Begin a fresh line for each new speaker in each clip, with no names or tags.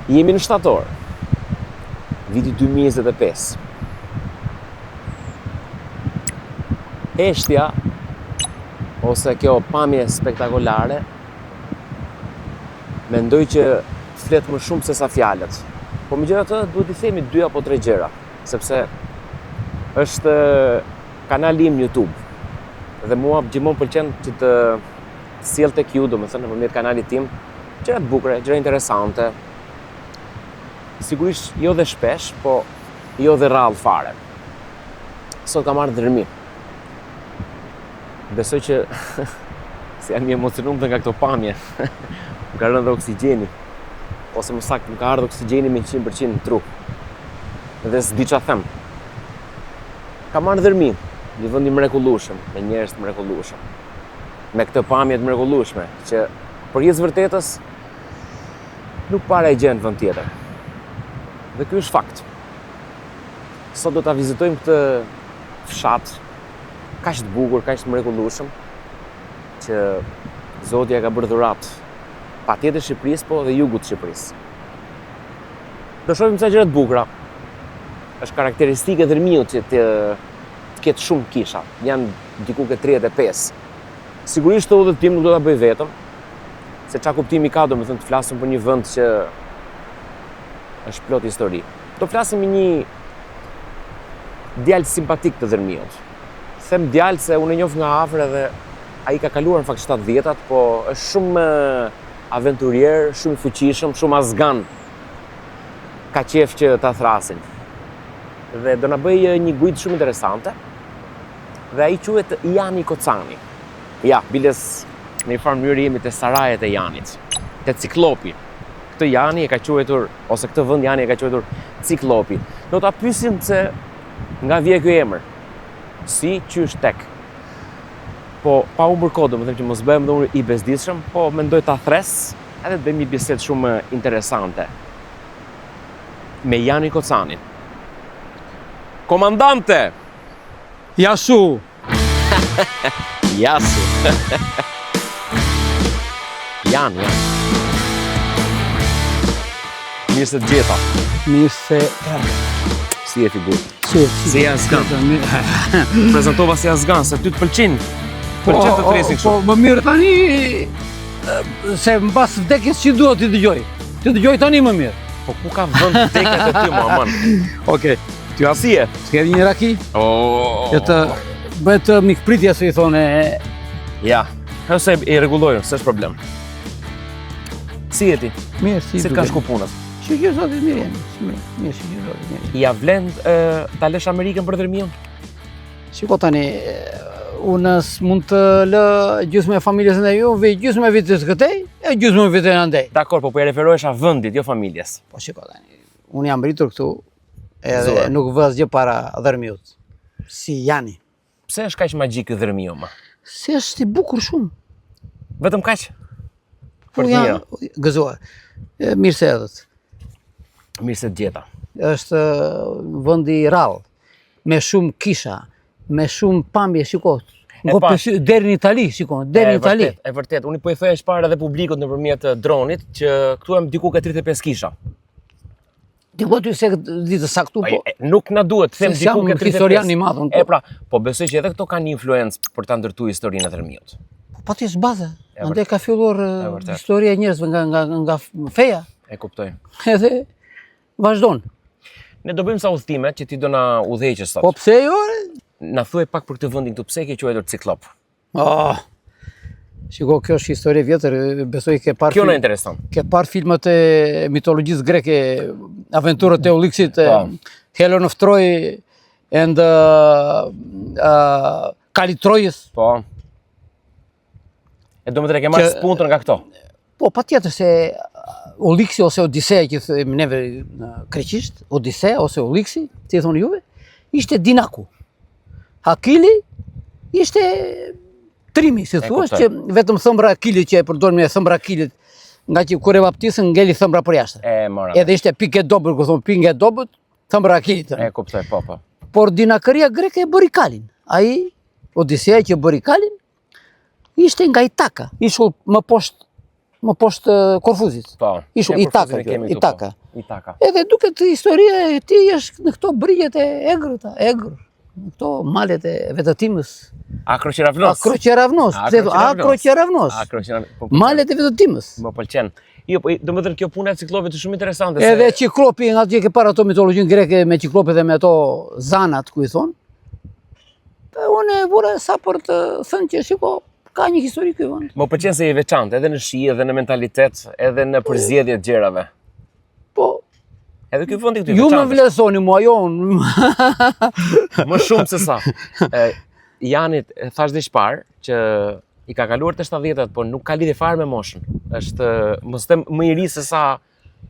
Jemi në shtator, viti 2025. Heshtja, ose kjo pamje spektakolare, mendoj që flet më shumë se sa fjalët. Po megjithatë duhet i themi 2 apo 3 gjëra, sepse është kanali im YouTube. Dhe mua gjithmonë pëlqen që të sjell tek ju, domethënë nëpërmjet kanalit tim, gjëra të bukura, gjëra interesante. Sigurisht jo dhe shpesh, po jo dhe rrallë fare. Sot kam marrë dërmi. Besoj që se jam i emocionuar nga këto pamje. Më ka rënë dhe oksigjeni. Ose më saktë më ka ardhur oksigjeni me 100% në trup. Dhe s'di ç'a them. Kam marrë dërmi, një vend i mrekullueshëm, me njerëz të mrekullueshëm. Me këtë pamje të mrekullueshme që për jetës vërtetës nuk para e gjen vend tjetër. Dhe ky është fakt. Sot do ta vizitojmë këtë fshat kaq të bukur, kaq të mrekullueshëm që Zoti ja ka bërë dhuratë patjetër Shqipërisë, po dhe jugut të Shqipërisë. Do shohim ca gjëra të bukura. Është karakteristike dërmiut që të ketë shumë kisha. Janë diku ke 35. Sigurisht të udhëtim nuk do ta bëj vetëm, se çka kuptimi ka, domethënë të flasim për një vend që është plot histori. Do flasim me një djalë simpatik të dërmiut. Them djalë se unë e njoh nga afër edhe ai ka kaluar në fakt 70-tat, po është shumë aventurier, shumë i fuqishëm, shumë azgan. Ka qef që ta thrasin. Dhe do na bëj një gujtë shumë interesante. Dhe ai quhet Jani Kocani. Ja, biles në një farë mënyrë jemi te sarajet e Janit, te Ciklopi. Këtë Jani e ka quajtur, ose këtë vend Jani e ka quajtur Ciklopi. Do ta pyesim se nga vjen ky emër. Si qysh tek. Po pa u bërë kohë, domethënë që mos bëhem dhe unë i bezdisshëm, po mendoj ta thres, edhe të bëjmë një bisedë shumë interesante me Jani Kocanin. Komandante!
Jasu!
Jasu! Janë. Mirë se të gjeta.
Mirë se erdhe.
Si e figur?
Si
e azgan. Prezentova si azgan, se ty të pëlqen. Pëlqen të tresi kështu.
Po, më mirë tani, se mbas vdekjes që duhet t'i dëgjoj. T'i dëgjoj tani më mirë.
Po ku ka vend vdekjet e ty, më aman?
Okej.
Ty si e?
S'kedhi një raki? Që të bëhet mikpritje, se i thone.
Ja, ose i rregullojnë, s'është problem. Si je ti?
Mirë, si
të ka shku punët?
Shqyqyr zotit mirë jemi. Mirë, shqyqyr zotit mirë.
Ja vlen ta lësh Amerikën për dërmion?
Shiko tani, unë s'mund të lë gjysmë e familjes ndaj ju, vi gjysmë e vitit këtej, e gjysmë e vitit ndaj.
Dakor, po e referohesha vendit, jo familjes.
Po shiko tani, unë jam rritur këtu, edhe nuk vë asgjë para dërmiut. Si Jani.
Pse është kaq magjik ky dërmiu më?
Se është i bukur shumë.
Vetëm kaq?
Për të mira. Gëzuar. Mirë se erdhët.
Mirë se të gjeta.
Është vendi i rrallë, me shumë kisha, me shumë pamje, shiko. Deri në Itali, shiko, deri në Itali.
E vërtet, unë po i thoya shpara edhe publikut nëpërmjet dronit që këtu jam diku ke 35 kisha.
Diku ty se ditë saktu, po.
Nuk na duhet, them diku ke 35.
Historian i madh.
E pra, po besoj që edhe këto kanë një influencë për ta ndërtuar historinë e dërmiut.
Po ti s'baza. Andaj ka filluar historia e njerëzve nga feja.
E kuptoj.
Edhe vazhdon.
Ne do bëjmë sa udhëtime që ti do na udhëheqësh sot.
Po pse jo?
Na thuaj pak për këtë vendin këtu, pse e ke quajtur Ciklop?
Shiko, kjo është histori e vjetër, besoj ke parë.
Kjo na intereson.
Ke parë filmat e mitologjisë greke, aventurët e Uliksit, Helen of Troy and Kalitrojës.
Po. E do më të ke marrë spuntën nga këto?
Po, patjetër se Uliksi ose Odiseja që thëmë neve greqisht, Odiseja ose Uliksi, si e thonë juve, ishte Dinaku. Akili ishte trimi, si thua, që vetëm thëmbra Akilit që e përdojnë me thëmbra Akilit, nga që kur e baptisën ngeli thëmbra për jashtë. Edhe ishte pikë e dobët, ku thonë pikë e dobët, thëmbra Akilit.
E kuptoj, po.
Por dinakëria greke e bëri Kalin. Ai, Odiseja që bëri Kalin, ishte nga Itaka, ishull më poshtë më poshtë Korfuzit.
Po.
Ishu Itaka kjo, Itaka.
Itaka.
Edhe duket historia e tij është në këto brijet e Egrët, Egr, në këto malet e vetëtimës.
Akroqeravnos.
Akroqeravnos, Akroqeravnos. Malet e vetëtimës.
Më pëlqen. Jo, po domethënë kjo puna e ciklopit është shumë interesante.
Edhe ciklopi, nga që ke para ato mitologjinë greke me ciklopit dhe me ato zanat, ku i thonë. Unë e vura sa për të thënë që shiko, ka një histori ky vend.
Më pëlqen se i veçantë edhe në shi, edhe në mentalitet, edhe në përzgjedhje të gjërave.
Po.
Edhe ky vendi këtu i
Ju
veçantë.
më vlerësoni mua, jo.
Më shumë se sa. Janit thash dhe shpar që i ka kaluar të 70-at, po nuk ka lidhje fare me moshën. Është mos them më i ri se sa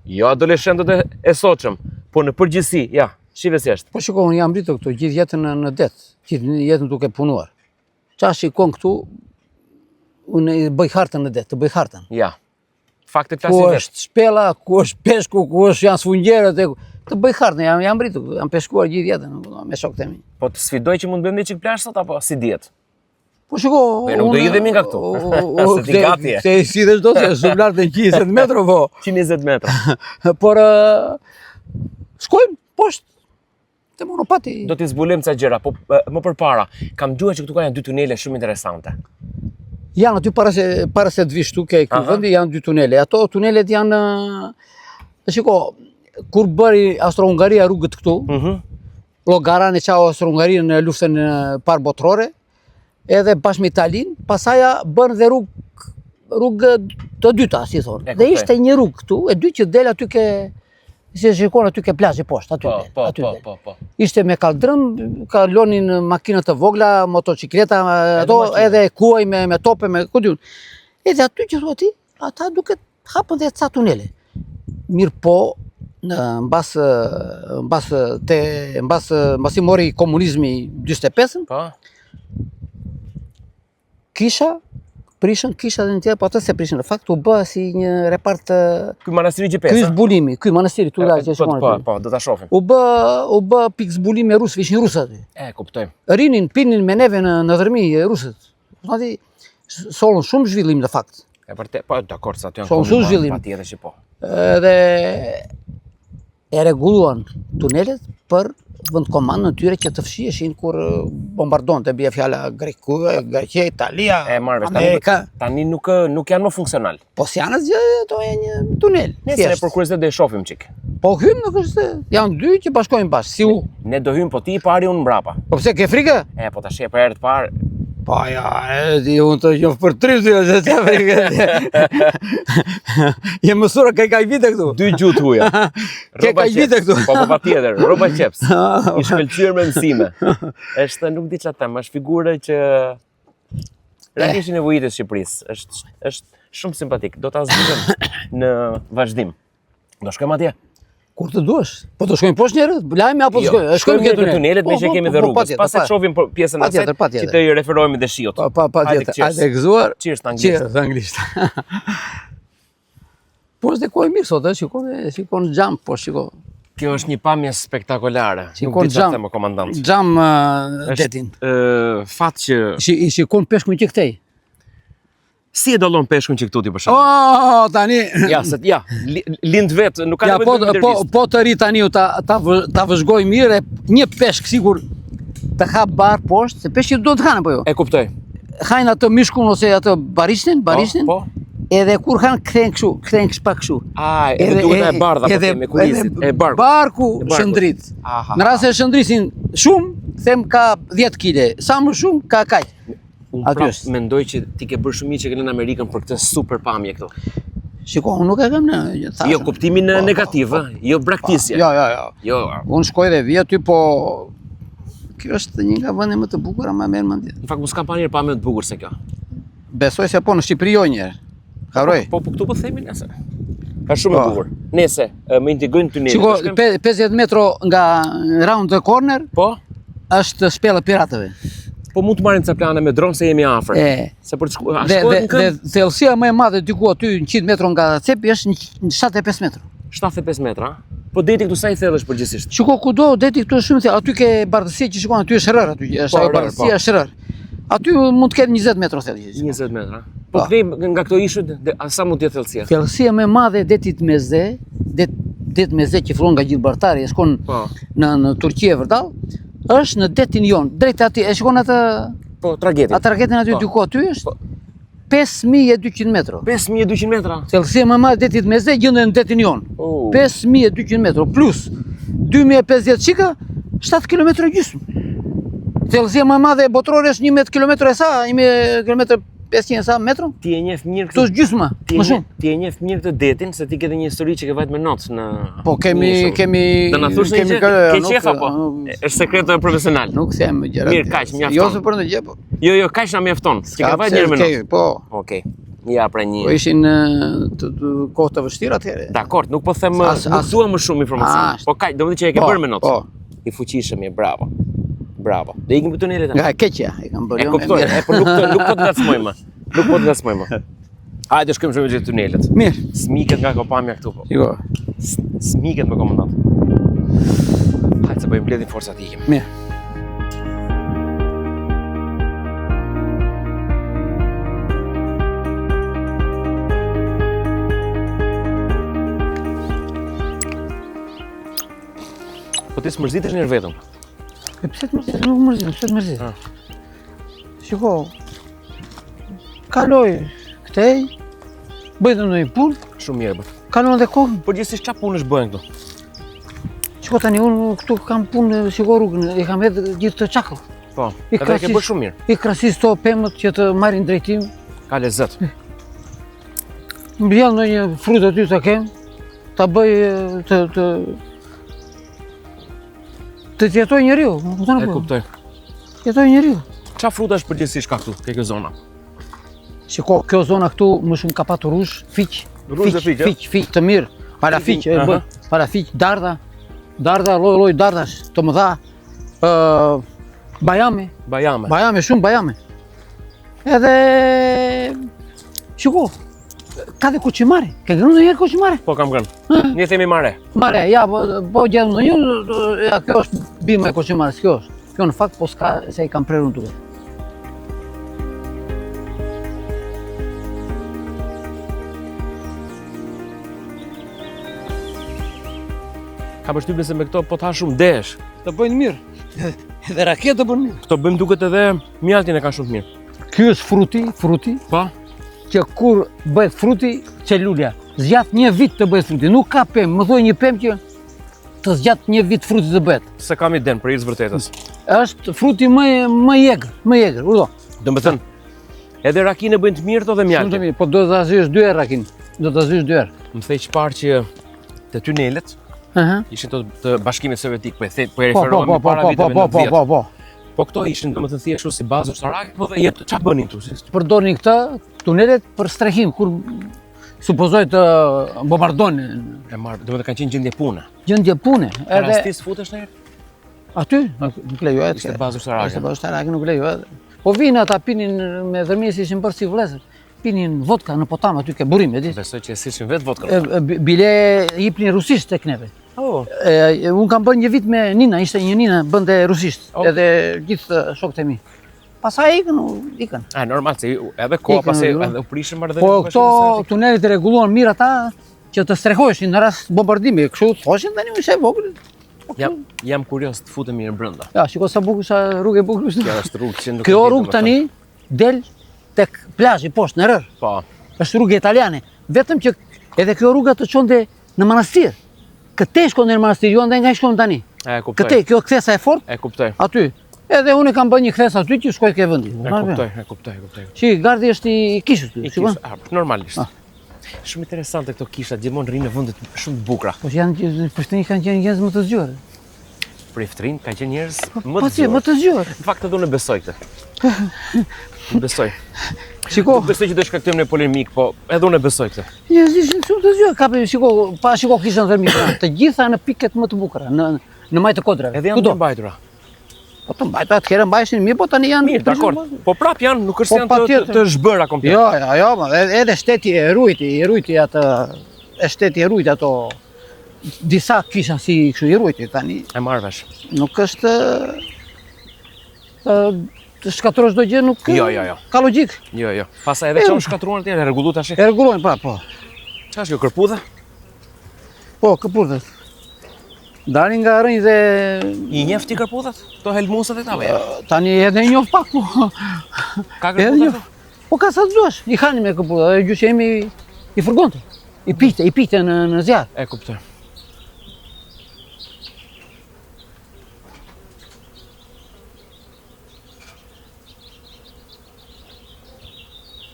jo adoleshentët e sotshëm, po në përgjithësi, ja, shive si është.
Po shiko, unë jam rritur këtu gjithë jetën në det, gjithë jetën duke punuar. Qa shikon këtu, unë i bëj hartën në det, të bëj hartën.
Ja. Fakte
Ku
klasi vetë.
është shpela, ku është peshku, ku është janë sfungjerët, të bëj hartën, jam rritur këtu, jam peshkuar gjithë jetën me shokët e mi.
Po të sfidoj që mund bëjmë një çik plazh sot apo si diet?
Po shiko,
nuk do hidhemi nga këtu. Se ti gati je.
Se si dhe çdo se shumë lart e 120 metra po.
120 metra.
Por shkojmë poshtë te monopati.
Do t'i zbulojmë ca gjëra, po më përpara, kam dëgjuar që këtu ka janë 2 tunele shumë interesante.
Janë aty para se të vish këtu ke ky vendi janë 2 tunele. Ato tunelet janë shiko, kur bëri Austro-Hungaria rrugët këtu, llogarani çau Austro-Hungaria në luftën e parë botërore, edhe bashkë me Italinë, pasaja bën dhe rrugë të dyta, si thonë. Dhe ishte një rrugë këtu, e dy që del aty ke, si shikon aty ke plazhi poshtë, aty del.
Po.
Ishte me kaldrëm, kalonin makinat të vogla, motocikleta, ato edhe kuaj me tope, me ku diun. Edhe aty që thua ti, ata duket hapën dhe ca tunele. Mirë po, mbas i mori komunizmi 45-ën, kisha dhe një tjetër, po atë se prishën, në fakt u bë si një repart
Ky manastiri GPS.
ky zbulimi, ky manastiri këtu lart që shkon aty.
Po, do ta shohim.
U bë pikë zbulimi e rusëve, ishin rusë aty.
Kuptojmë.
Rinin, pinin me neve në dhërmi rusët. Thati sollën shumë zhvillim në fakt.
Po, dakord, sa aty janë.
Sollën shumë zhvillim.
Patjetër që po.
Edhe e rregulluan tunelet për vendkomandën e tyre që të fshieshin kur bombardonte, bie fjala Greqia, Italia, Amerika.
Tani nuk janë më funksional.
Po si janë asgjë, ato janë një tunel.
Nëse për kuriozitet do e shohim çik.
Po hym nuk është, janë 2 që bashkojnë bashkë, si u.
Ne do hym, po ti i pari unë mbrapa.
Po pse ke frikë?
Po tash e për herë të parë.
Po ja, unë të njoh për 30 se të frikë. Je mësuar ka vite këtu.
2 gjuhë huaja.
Ka vite këtu.
Po patjetër, rroba qeps. I shkëlqyer me mësime. Është nuk di çfarë them, është figurë që realisht nevojitet e Shqipërisë. Është shumë simpatik. Do ta zgjidhim në vazhdim. Do shkojmë atje.
Kur të duash. Po të shkojmë poshtë njerëz, lajmi apo të shkojmë?
Shkojmë në tunelet, me që kemi dhe rrugës. Pastaj shohim pjesën e asaj që të referohemi dhe shiut.
Patjetër. Hajde gëzuar.
Cheers në anglisht.
Cheers në anglisht. Po është dekoj mirë sot, shikon xham, po shiko.
Kjo është një pamje spektakolare.
Shikon
xham, më komandant.
Xham detin.
Fat që
i shikon peshkun që këtej.
Si e dallon peshkun që këtu ti për shembull?
Tani.
Ja, lind vet, nuk ka nevojë të
po të ri tani ta vëzhgoj mirë, një peshk sigur të hap bar poshtë, se peshqit do të hanë po jo.
E kuptoj.
Hajnë atë mishkun ose atë barishtin,
Po.
Edhe kur hanë kthejnë pak kështu.
Edhe duhet e bardha po me kurisit, e barku.
Barku shëndrit. Në rast se shëndrisin shumë, them ka 10 kg, sa më shumë ka kaq.
Unë mendoj që ti ke bërë shumë mirë që ke lënë Amerikën për këtë super pamje këtu.
Shiko, unë nuk e kam në...
Jo, kuptimin negativ, jo braktisje.
Jo. Unë shkoj dhe vi aty, po... Kjo është një nga vende më të bukura, më merr mendje.
Në fakt, mos kam parë një pamje të bukur se kjo.
Besoj se po, në Shqipëri jo njerë. Haroj.
Po këtu po themi nëse. Ka shumë e bukur. Nëse më integrojnë tunelin.
Shiko, 50 metro nga round the corner, është shpella piratëve.
Po mund të marrim ca plane me dron se jemi afër. Se për të shkuar.
Dhe thellësia më e madhe diku aty 100 metra nga cepi është 75 metra.
75 metra? Po deti këtu sa i thellësh përgjithsisht?
Shiko kudo, deti këtu është shumë thellë. Aty ke bardhësi që shikon aty është rrër aty. Është ajo bardhësia është rrër. Aty mund të ketë 20 metra thellësi.
20 metra. Po kthej nga këto ishut, sa mund të jetë thellësia?
Thellësia më e madhe e detit Mezde, det Mezde që fillon nga Gjilbartari e shkon në Turqi e vërdall, është në detin Jon. Drejt aty e shkon atë
tragetin.
Atë tragetin aty diku aty është 5200 metra.
5200 metra.
Thellësia më e madhe e detit Mezde gjendet në detin Jon. 5200 metra plus 2050 çika 7 km gjysmë. Thellësia më e madhe botërore është 11 km e sa, 11 km 500 sa metra?
Ti e njeh mirë
këtë. Këto gjysma, më shumë.
Ti e njeh mirë këtë detin, se ti ke një histori që ke vajt me not në.
Po kemi.
Do na thosh një gjë, ke qef apo? Është sekret profesional.
Nuk them gjëra.
Mirë, kaq mjafton.
Jo se për ndonjë gjë, po.
Jo, kaq na mjafton. Që ke vajt mirë me not.
Po.
Okej. Ja pra një.
Po ishin kohë të vështira atëherë.
Dakor, nuk po them, nuk dua më shumë informacion. Po kaq, domethënë që e ke bërë me not.
Po.
I fuqishëm je, bravo. Bravo. Do ikim për tunelet.
Nga keqja, e kam bërë.
E kuptoj, po nuk po të ngacmojmë. Nuk po të ngacmojmë. Hajde shkojmë shumë gjithë tunelet.
Mirë.
Smiket nga kopamja këtu po.
Shiko.
Smiket me komandant. Hajde se bëjmë mbledhje forcat ikim.
Mirë.
Po ti s'mërzitesh njërë vetëm?
E pse të mërzit? Nuk mërzit, pse të mërzit? Shiko, kaloj këtej, bëj dhe ndonjë punë.
Shumë mirë bërë.
Kalon dhe kohën.
Po gjithësisht qa punësh bëhen këtu?
Shiko tani unë këtu kam punë, shiko rrugën, i kam edhe gjithë të çakëll.
Po, edhe ke bërë shumë mirë.
I krasis to pemët që të marrin drejtim.
Ka lezet.
Mbjell ndonjë frutë aty ta kem, ta bëj të jetoj njeriu,
e kuptoj.
Jetoj njeriu.
Qa fruta është përgjithsisht ka këtu, ke kjo zona?
Shiko, kjo zona këtu më shumë ka patur rush, fiq.
Rush dhe fiq,
fiq të mirë. Parafiq, parafiq, darda, lloj dardash të mëdha. Bajame. Bajame, shumë bajame. Edhe shiko, ka dhe koqimare. Ke grënë ndonjëherë koqimare?
Po kam grënë. Ne themi mare.
Mare, ja, po gjetë ndonjë, ja, kjo është bima e koqimares, kjo është. Kjo në fakt po s'ka se i kam prerun tuke.
Ka përshtypjen se me këto po ta shumë desh.
Të bëjnë mirë. Edhe raketë të bëjnë mirë.
Këto bëjmë duket edhe mjaltin e ka shumë të mirë.
Ky është fruti.
Po.
Që kur bëhet fruti, celulja zgjat një vit të bëhet fruti. Nuk ka pemë, më thoj një pemë që të zgjat një vit fruti të bëhet.
Se kam iden për i vërtetës.
Është fruti më i egër, urdo.
Domethënë, edhe rakinë bëjnë të mirë to dhe mjaltin.
Shumë të mirë, po do ta zysh 2 herë rakinë. Do ta zysh 2 herë.
Më thej çfarë që të tunelet ishin të Bashkimit Sovjetik, po e referohem para viteve 90. Po këto ishin domethënë thjesht kështu si bazë ushtarake, po dhe jetë ç'a bënin këtu?
Përdornin këtë tunelet për strehim kur supozoj të bombardonin.
Domethënë kanë qenë gjendje pune.
Gjendje pune.
Edhe rastis futesh ndonjëherë?
Aty, nuk lejohet.
Ishte bazë ushtarake.
Ishte bazë ushtarake, nuk lejohet. Po vinë ata pinin me dhërmjes ishin bërë si vëllezër. Pinin vodka në potam aty ke burim, e di.
Besoj që sishin vetë vodka.
Bile jepnin rusisht tek neve. Unë kam bërë një vit me nina, ishte një nina bënde rusisht, edhe gjithë shokët e mi. Pasaj ikën.
Normal, se edhe koha pasaj edhe u prishën marrëdhënie.
Po këto tunelet rregulluan mirë ata që të strehojshin në rast bombardimi, kështu thoshin tani më shej vogël.
Jam kurios të futem mirë brenda.
Ja, shiko sa bukur, sa rrugë e bukur është.
Kjo është rrugë që nuk.
Kjo rrugë tani del tek plazhi poshtë në rër.
Po.
Është rrugë italiane, vetëm që edhe kjo rruga të çonte në manastir. Këtej shkon në manastir, jo ndaj nga shkon tani.
E kuptoj.
Këtej, kjo kthesa e fortë.
E kuptoj.
Aty. Edhe unë kam bërë një kthes aty që shkoj ke vendi.
E kuptoj.
Shi, gardi është i kishës ty, shikon?
Normalisht. Shumë interesante këto kishat, gjithmonë rrinë në vende shumë të bukura.
Po janë Prishtinë kanë qenë njerëz më të zgjuar.
Prishtinë kanë qenë njerëz më të
zgjuar.
Në fakt edhe unë besoj këtë. Besoj.
Shiko.
Nuk besoj që do shkaktojmë në polemik, po edhe unë besoj këtë.
Njerëz ishin shumë të zgjuar, kapi shiko, pa shiko kishën thermik. Të gjitha në piket më të bukura, në Majtë të Kodrave.
Edhe janë të mbajtura.
Po të mbajtura atëherë mbajshin mirë, po tani janë
mirë, dakord. Po prap janë, nuk është janë të zhbëra komplet.
Jo, edhe shteti e rujti atë, shteti e rujti ato disa kisha si kështu i rujti tani.
E marr vesh.
Nuk është të shkatërrosh çdo gjë nuk
Jo.
ka logjik.
Jo. Pastaj edhe çon shkatruan atje, e rregullu tash.
E rregullojnë, po.
Çfarë është kjo kërpudha?
Po, këpurtët. Dalin nga rënjë dhe...
I njeh ti kërpudhat? To helmusat e tave.
Tani edhe i njoh pak, po.
Ka
Edhe
kërpudha?
njoh. Po ka sa të duash, i hani me këpurtët, dhe gjysë jemi i furgonte. I pite në zjarë.
E kuptoj.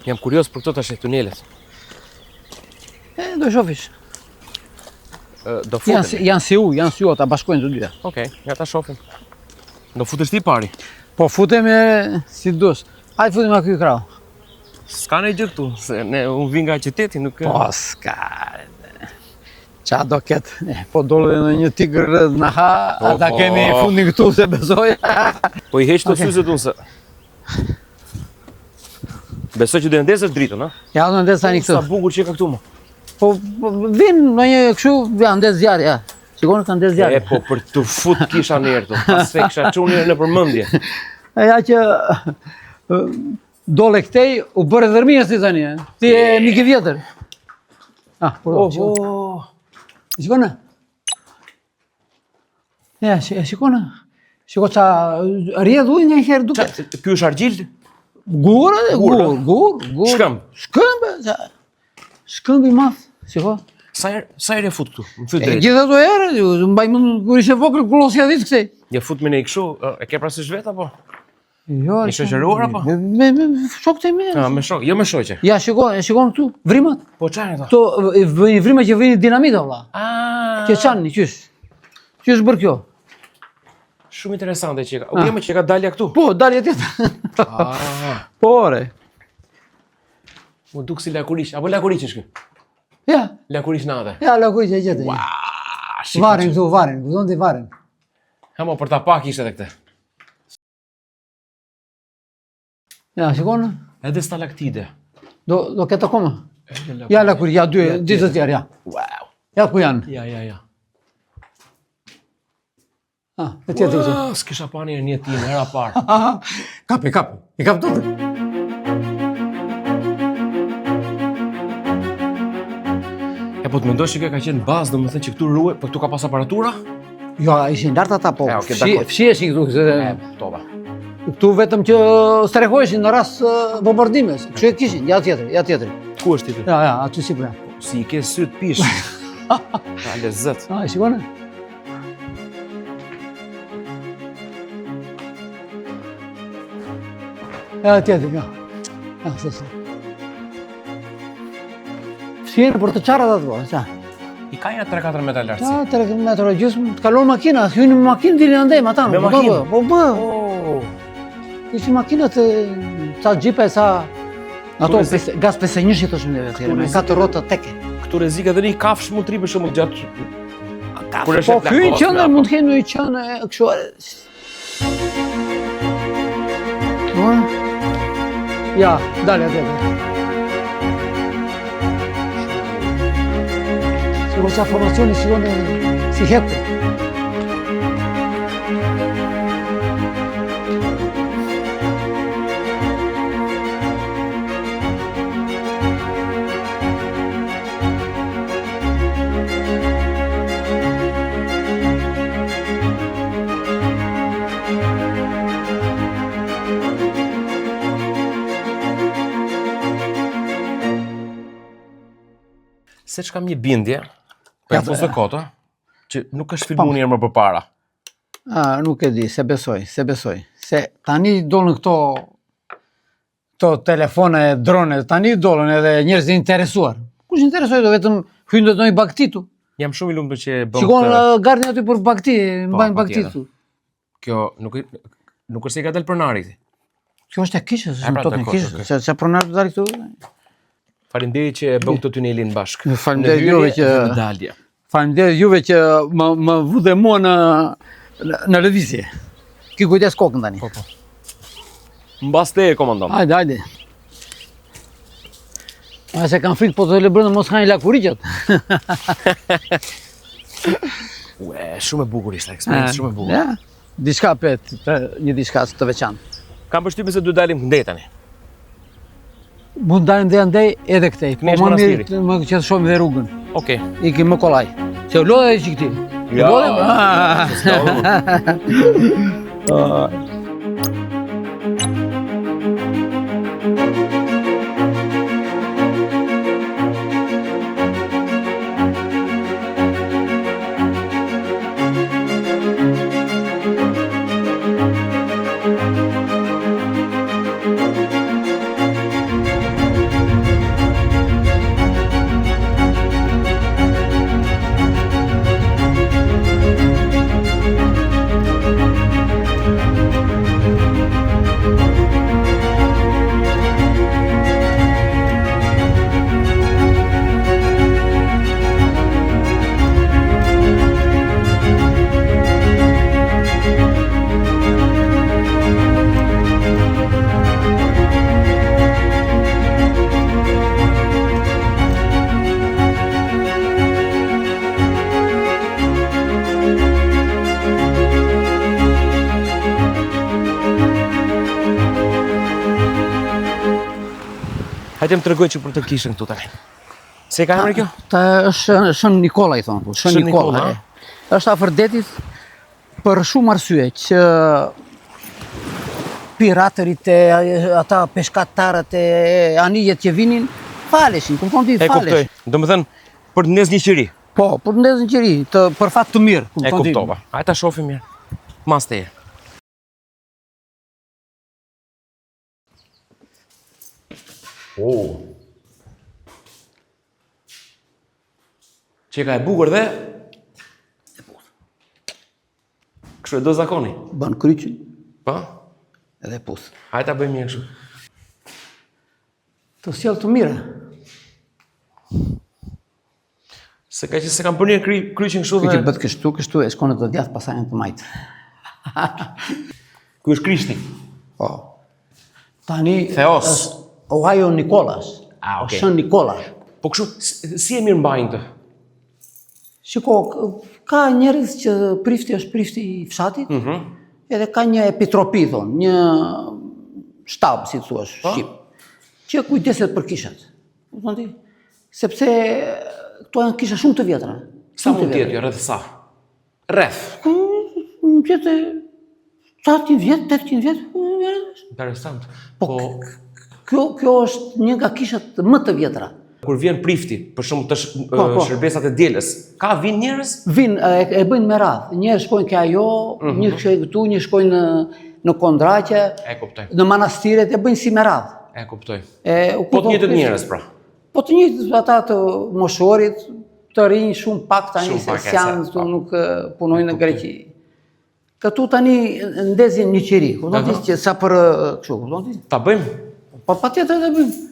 Jam kurios për këto tash tunelet.
Do shofish.
Do futem.
Janë si u, ta bashkojnë të dyja.
Okej, ja ta shohim. Do futesh ti pari.
Po futem si dush. Hajde futem ky krau.
S'ka ne gjë këtu, se ne unë vi nga qyteti, nuk
Po s'ka. Qa do ketë, po dole në një tigër në ha, ata kemi fundin këtu se besoj.
Po i heq të syzet unë se. Besoj që do ndesësh dritën, a?
Ja, do ndes tani këtu.
Sa bukur që ka këtu më.
Po vin në një kështu, ja ndes zjarri, ja. Shikoni ka ndes zjarri.
E po për të fut kisha në erë këtu, pas se kisha çunir në përmendje.
E ja që dole këtej u bërë dërmija si tani, e. Ti e mik i vjetër. Ah, po. Shikone. Ja, shikone. Shiko qa rjedh ujë një herë duke.
Ky është argjil?
Gur.
Shkëmb.
Shkëmb i madh, shiko.
Sa herë e fut këtu? Më thyt
E
drejt.
gjitha ato herë, mbaj mend kur ishe vogël kullosja ditë këtej.
Ja fut me ne kështu, e ke parasysh vet apo?
Jo,
Me shoqëruar apo?
Me shokët e mi.
Me shok, jo me shoqe.
Ja, shikon këtu, vrimat.
Po çfarë ato?
Këto vrimat që vini dinamit valla. Që çani, qysh. Qysh bër kjo?
Shumë interesante që ka. U kemë që ka dalja këtu.
Po, dalje tjetër. Po, ore.
Mu duk si lakurish, apo lakurish është ky?
Ja.
Lakurish nate.
Ja, lakurish e gjetë. Varen këtu, kupton ti varen.
Ha mo për ta pak ishte edhe këtë.
Ja, shikon?
Edhe stalaktide.
Do ketë akoma. Ja, lakurish, ja dy të tjerë, ja.
Wow.
Ja ku janë?
Ja.
Ah, e tjetër këtu.
S'kisha pa një tim, hera parë.
Kapi. I kap dot.
E po të mendosh që kjo ka qenë bazë, domethënë që këtu ruaj, po këtu ka pas aparatura?
Jo, ishin lart ata po. Fshiheshin këtu se
Tova.
këtu vetëm që strehojshin në rast bombardimes. Kështu e kishin, ja tjetër.
Ku është ti?
Ja, aty si pra.
Si i ke syt pish. Ka lezet.
Ah, shikone. Ja, tjetër, ja. Ja, se. Fshihen për të qarrat ato, qa?
I ka një 3-4 metra lartësi.
Ja, 3 metra gjysmë, të kalon makina, hynë me makinë dilin andej, ata.
Me makinë?
Po. Ishin makinat ca gjipe, sa ato gaz 51 që thoshim neve atëherë, me 4 rrota teke.
Këtu rrezik edhe një kafsh mund të ri për shembull gjatë.
Po ky qenë mund të kenë një qenë kështu. Ja, dalje atje. Sigur qa formacioni si hepë.
Se që kam një bindje, për e posë kota, që nuk është filmu njerë më për para.
Nuk e di, se besoj. Se tani dolën këto telefone, drone, tani dolën edhe njerëz interesuar. Kush interesoj do vetëm hynë do një baktitu.
Jam shumë i lumtur që e bëm
Shikon gardin aty për bakti, mbajnë baktitu.
Kjo nuk është se i ka del pronari këti.
Kjo është e kishës, është më tot në kishës, se pronari të dalë këtu.
Faleminderit që e bëm këtë tunelin bashkë.
Faleminderit juve që më vudhe mua në lëvizje. Ki kujdes kokën tani.
Po. Mbas te, komandant.
Hajde. A se kanë frikë po të lebrënë mos kanë i lakuriqat.
Ue, shumë e bukur ishte, eksperiencë shumë e bukur.
Ja, diçka një diçka të veçantë.
Kam përshtypjen se duhet dalim këndej tani.
Mund dalim dhe andej edhe këtej, po
Knesh
më
manastiri.
mirë më që të shohim dhe rrugën.
Okej.
Ikim më kollaj. Se u lodhe që këti.
Ja. Hajde më tregoj që për të kishën këtu tani. Se ka emri kjo?
Ta është Shën Nikola i thonë, po. Shën
Shën
Nikola.
Nikola,
Është afër detit për shumë arsye që piratërit e ata peshkatarët e anijet që vinin faleshin, kupton ti
E kuptoj.
faleshin.
Domethënë për të ndezë një qiri.
Po, për ndezën qiri, për fat të mirë,
E
kupton ti.
kuptova. Hajde ta shohim mirë. Mas teje. Oh. Që ka e bukur dhe kështu e do zakoni.
Bën kryqin
Po?
edhe puth.
Hajde ta bëjmë një kështu.
Të sjell të mira.
Se ka që se kam përnirë kryqin kështu
Që
dhe...
bët kështu e shkon të djath pasaj në të majtë.
Ky është Krishti.
Po. Tani
Theos.
është Ohio Nikolas.
Ah, okay.
Shën Nikola.
Po kështu, si e mirë mbajnë të?
Shiko, ka njerëz që prifti është prifti i fshatit, edhe ka një epitropi, thonë, një shtab, si të thuash, shqip, që kujdeset për kishat. Kupton ti? Sepse këto janë kisha shumë të vjetra.
Sa mund tjetë jo, rreth sa? Rreth.
Në tjetë 700 vjet, 800 vjet.
Interesant.
Po, kjo është një nga kishat më të vjetra.
Kur vjen prifti, për shumë të
Po.
shërbesat e dielës, ka vinë njerëz?
Vinë, e bëjnë me radhë. Njerë shkojnë ke ajo, një shkojnë këtu, një shkojnë në kondraqe,
E kuptoj.
në manastiret, e bëjnë si me radhë.
E kuptoj.
U
Po të
kupton
njëjtët
Krishti.
njerëz pra.
Po të njëjtët ata të moshorit, të rinj shumë pak tani
Shumë
se
pak,
janë
se,
këtu
po.
nuk punojnë në Greqi. Këtu tani ndezin një qiri, kupton ti që sa për kështu, kupton ti?
Ta bëjmë?
Po patjetër të bëjmë.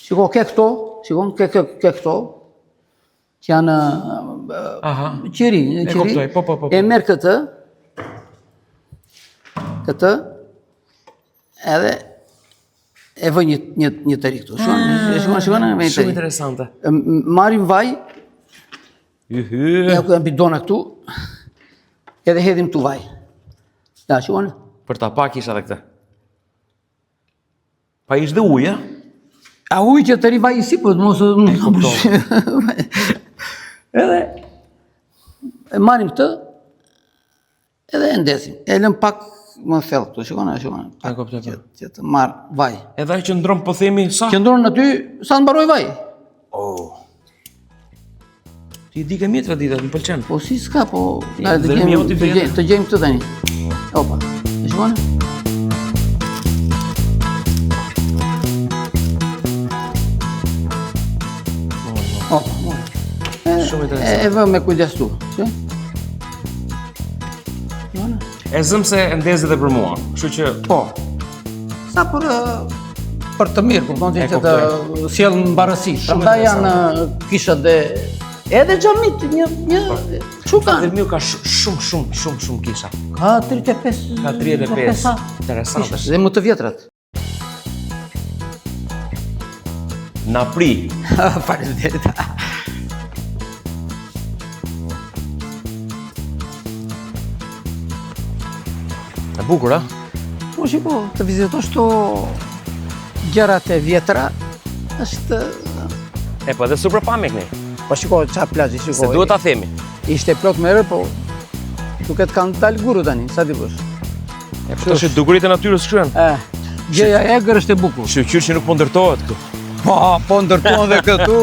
Shiko, ke këto, që janë
Aha.
qiri,
kuptoj, po.
e merr këtë, edhe e vë një tëri këtu. Shikon me një
Shumë
tëri.
interesante.
Marrim vaj, ja ku janë bidona këtu, edhe hedhim tu vaj. Ja, shikon?
Për ta pa kisha dhe këtë. Pa ish dhe ujë,
A ujë që të ri vaj i si, po të mos Edhe e marrim këtë, edhe e ndesim. E lëm pak më thellë këtu, shikon?
E kuptoj, po.
Që të marr vaj.
edhe ai që ndron po themi sa?
Qëndron aty sa të mbaroj vaj.
Oh. Ti di ke mjetra dita, më pëlqen.
Po si s'ka, po
Ja,
të
dhe mjoti vjen.
gjejmë këtë tani. Opa. E shikon? Opa, mori.
Shumë interesant.
E vë me kujdes tu. Që? Shikon?
E zëm se e ndezë edhe për mua, kështu që...
Po. Sa për të mirë, kupton ti
E
që të sjell mbarësi. Prandaj janë kishat dhe edhe xhamit një çu
Dhe
kanë.
miu ka shumë kisha.
Ka 35.
Ka 35.
sa.
Interesante.
Kisha, dhe më të vjetrat.
Na pri.
Faleminderit.
E bukur, a?
po shiko, të vizitosh këto gjërat e vjetra, është...
E po edhe super pamje këni.
Po shiko, qa plazhi, shiko.
Se duhet ta themi.
Ishte plot me erë, po duket kanë dalë guru tani, sa ti bësh.
Këto është dukurit e natyrës shkryen.
Gjëja e egër është e bukur.
Shqyr që nuk po ndërtohet këtu.
Po ndërtohen dhe këtu.